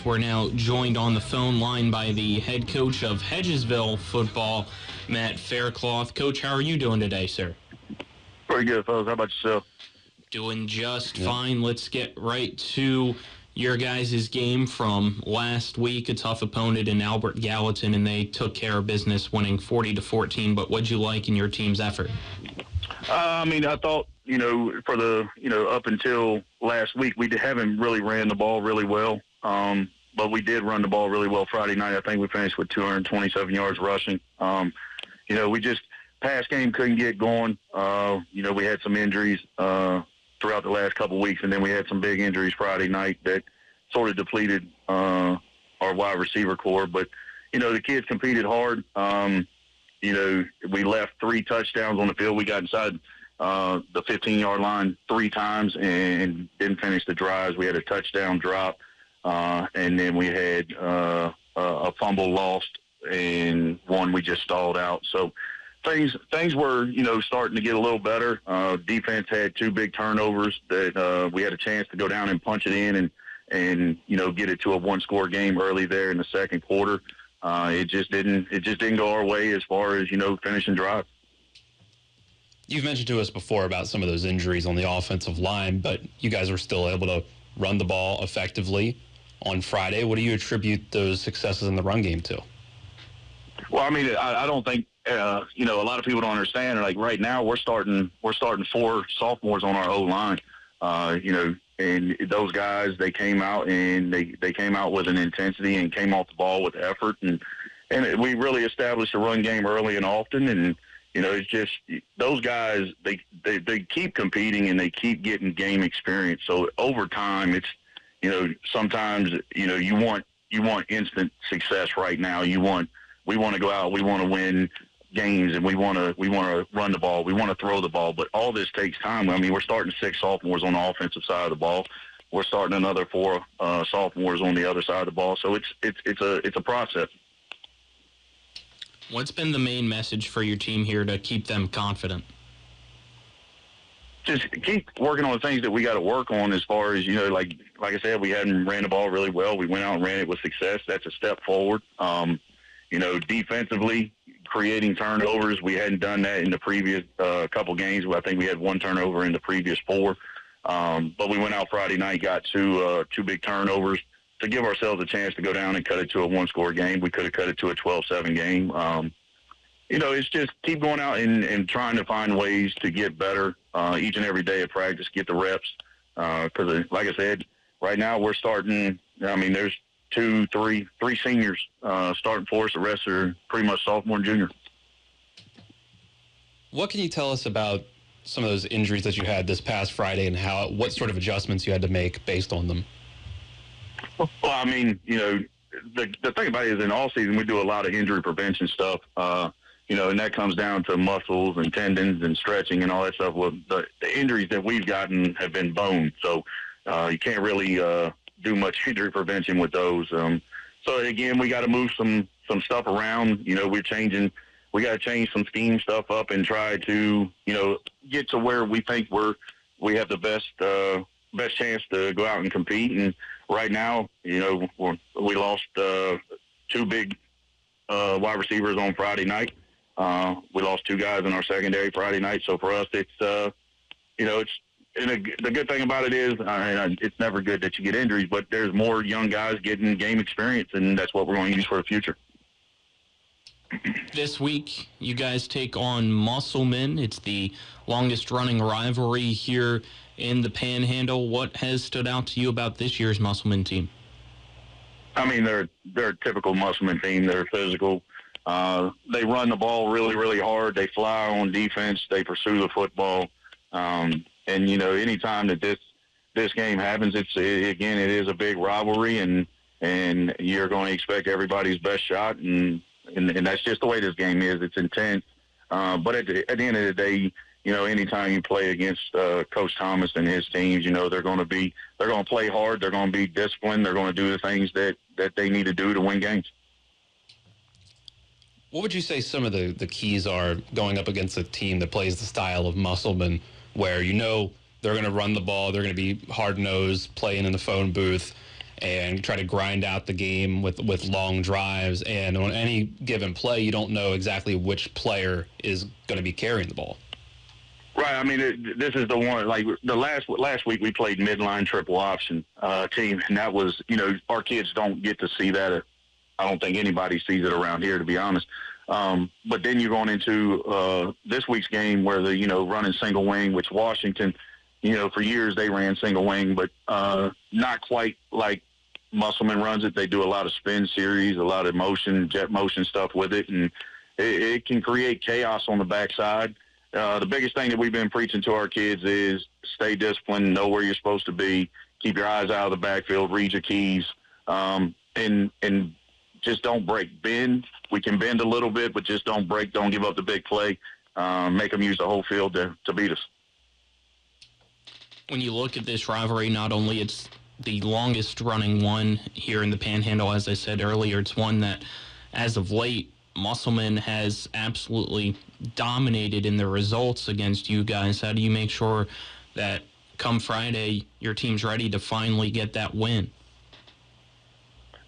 We're now joined on the phone line by the head coach of Hedgesville football, Matt Faircloth. Coach, how are you doing today, sir? Pretty good, fellas. How about yourself? Doing just fine. Let's get right to your guys' game from last week. A tough opponent in Albert Gallatin, and they took care of business, winning 40-14. But what'd you like in your team's effort? I thought, for the, up until last week, we haven't really ran the ball really well. But we did run the ball really well Friday night. I think we finished with 227 yards rushing. We just, pass game couldn't get going. We had some injuries throughout the last couple of weeks, and then we had some big injuries Friday night that sort of depleted our wide receiver core. But, the kids competed hard. We left 3 touchdowns on the field. We got inside the 15-yard line 3 times and didn't finish the drives. We had a touchdown drop, and then we had a fumble lost and one we just stalled out. So things were, starting to get a little better. Defense had 2 big turnovers that we had a chance to go down and punch it in and get it to a 1-score game early there in the second quarter. It just didn't go our way as far as, finishing drives. You've mentioned to us before about some of those injuries on the offensive line, but you guys were still able to run the ball effectively on Friday. What do you attribute those successes in the run game to? Well, I don't think, a lot of people don't understand. Like right now, we're starting 4 sophomores on our O-line, and those guys, they came out and they came out with an intensity and came off the ball with effort. And we really established a run game early and often. And, it's just those guys, they keep competing and they keep getting game experience. So over time, it's, sometimes, you want instant success right now. We want to go out, we want to win games, and we want to run the ball, we want to throw the ball, but all this takes time. We're starting 6 sophomores on the offensive side of the ball. We're starting another 4 sophomores on the other side of the ball. So it's a process. What's been the main message for your team here to keep them confident? Just keep working on the things that we got to work on as far as, like I said, we hadn't ran the ball really well. We went out and ran it with success. That's a step forward. Defensively, creating turnovers, we hadn't done that in the previous couple games. I think we had 1 turnover in the previous 4. But we went out Friday night, got 2 big turnovers to give ourselves a chance to go down and cut it to a 1-score game. We could have cut it to a 12-7 game. It's just keep going out and trying to find ways to get better each and every day of practice, get the reps. Because, like I said, right now we're starting, there's 3 seniors starting for us. The rest are pretty much sophomore and junior. What can you tell us about some of those injuries that you had this past Friday and what sort of adjustments you had to make based on them? Well, the thing about it is in all season we do a lot of injury prevention stuff, and that comes down to muscles and tendons and stretching and all that stuff. Well, the injuries that we've gotten have been bone, so you can't really do much injury prevention with those. So again, we got to move some stuff around. We got to change some scheme stuff up and try to, get to where we think we have the best chance to go out and compete. And right now, we lost 2 big wide receivers on Friday night. We lost 2 guys in our secondary Friday night. So for us, it's and the good thing about it is it's never good that you get injuries, but there's more young guys getting game experience, and that's what we're going to use for the future. This week, you guys take on Musselman. It's the longest-running rivalry here in the Panhandle. What has stood out to you about this year's Musselman team? They're a typical Musselman team. They're physical. They run the ball really, really hard. They fly on defense. They pursue the football. And anytime that this game happens, it is a big rivalry, and you're going to expect everybody's best shot, and that's just the way this game is. It's intense. But at the end of the day, anytime you play against Coach Thomas and his teams, they're going to play hard. They're going to be disciplined. They're going to do the things that they need to do to win games. What would you say some of the keys are going up against a team that plays the style of Musselman, where they're going to run the ball, they're going to be hard-nosed, playing in the phone booth, and try to grind out the game with long drives. And on any given play, you don't know exactly which player is going to be carrying the ball. Right. I mean, this is the one, like the last week we played midline triple option team, and that was, our kids don't get to see that. I don't think anybody sees it around here, to be honest. But then you're going into this week's game where the, running single wing, which Washington, for years they ran single wing, but not quite like Musselman runs it. They do a lot of spin series, a lot of motion, jet motion stuff with it, and it can create chaos on the backside. The biggest thing that we've been preaching to our kids is stay disciplined, know where you're supposed to be, keep your eyes out of the backfield, read your keys, and just don't break. Bend. We can bend a little bit, but just don't break. Don't give up the big play. Make them use the whole field to beat us. When you look at this rivalry, not only it's the longest running one here in the Panhandle, as I said earlier, it's one that, as of late, Musselman has absolutely dominated in the results against you guys. How do you make sure that come Friday your team's ready to finally get that win?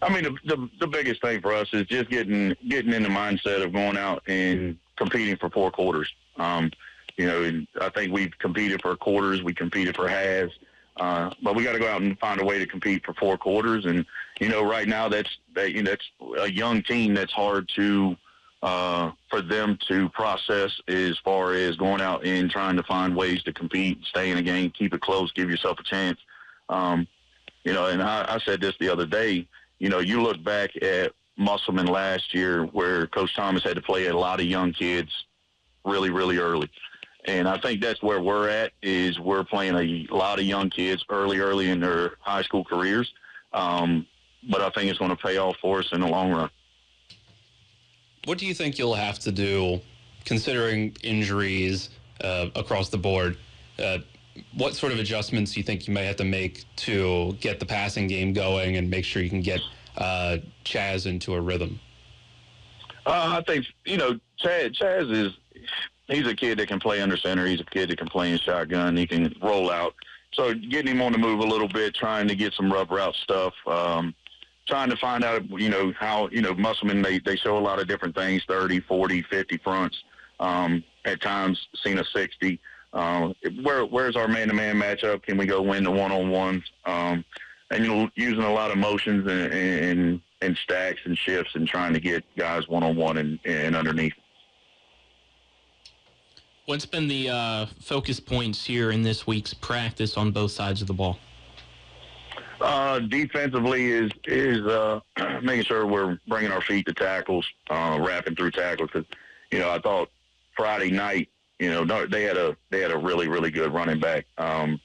I mean, the biggest thing for us is just getting in the mindset of going out and competing for 4 quarters. And I think we've competed for quarters, we competed for halves, but we got to go out and find a way to compete for 4 quarters. And right now that's a young team that's hard to for them to process as far as going out and trying to find ways to compete, stay in a game, keep it close, give yourself a chance. And I said this the other day. You look back at Musselman last year where Coach Thomas had to play a lot of young kids really, really early. And I think that's where we're at, is we're playing a lot of young kids early in their high school careers. But I think it's going to pay off for us in the long run. What do you think you'll have to do, considering injuries across the board? What sort of adjustments do you think you might have to make to get the passing game going and make sure you can get Chaz into a rhythm? I think, Chaz he's a kid that can play under center. He's a kid that can play in shotgun. He can roll out. So getting him on the move a little bit, trying to get some rough route stuff, trying to find out, how, Musselman, they show a lot of different things, 30, 40, 50 fronts, at times seen a 60. Where's our man-to-man matchup? Can we go win the one-on-ones? And using a lot of motions and stacks and shifts and trying to get guys one-on-one and underneath. What's been the focus points here in this week's practice on both sides of the ball? Defensively is making sure we're bringing our feet to tackles, wrapping through tackles. Because I thought Friday night, they had a really, really good running back. And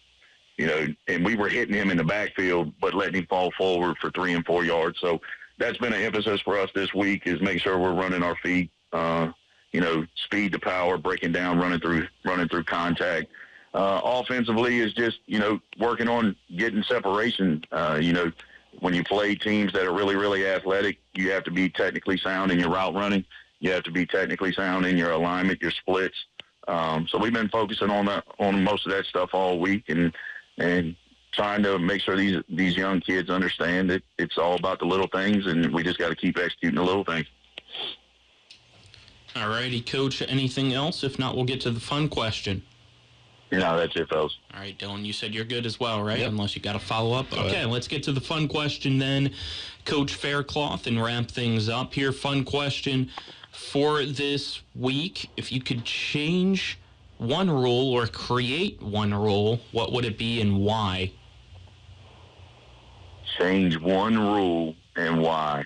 we were hitting him in the backfield, but letting him fall forward for 3 and 4 yards. So that's been an emphasis for us this week, is making sure we're running our feet. Speed to power, breaking down, running through contact. Offensively is just, working on getting separation. When you play teams that are really, really athletic, you have to be technically sound in your route running. You have to be technically sound in your alignment, your splits. So we've been focusing on most of that stuff all week and trying to make sure these young kids understand that it's all about the little things, and we just got to keep executing the little things. All righty, Coach. Anything else? If not, we'll get to the fun question. No, that's it, fellas. All right, Dylan, you said you're good as well, right? Yep. Unless you got a follow-up. Okay, let's get to the fun question then, Coach Faircloth, and wrap things up here. Fun question for this week. If you could change one rule or create one rule, what would it be and why? Change one rule and why?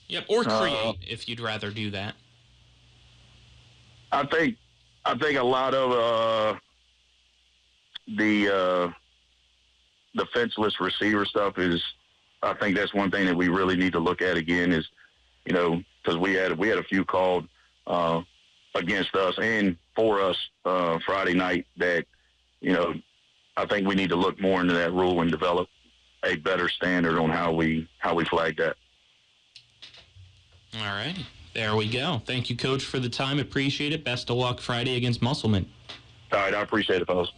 Yep, or create if you'd rather do that. I think a lot of the fenceless receiver stuff is. I think that's one thing that we really need to look at again. Is because we had a few called against us and for us Friday night that I think we need to look more into that rule and develop a better standard on how we flag that. All right. There we go. Thank you, Coach, for the time. Appreciate it. Best of luck Friday against Musselman. All right. I appreciate it, fellas.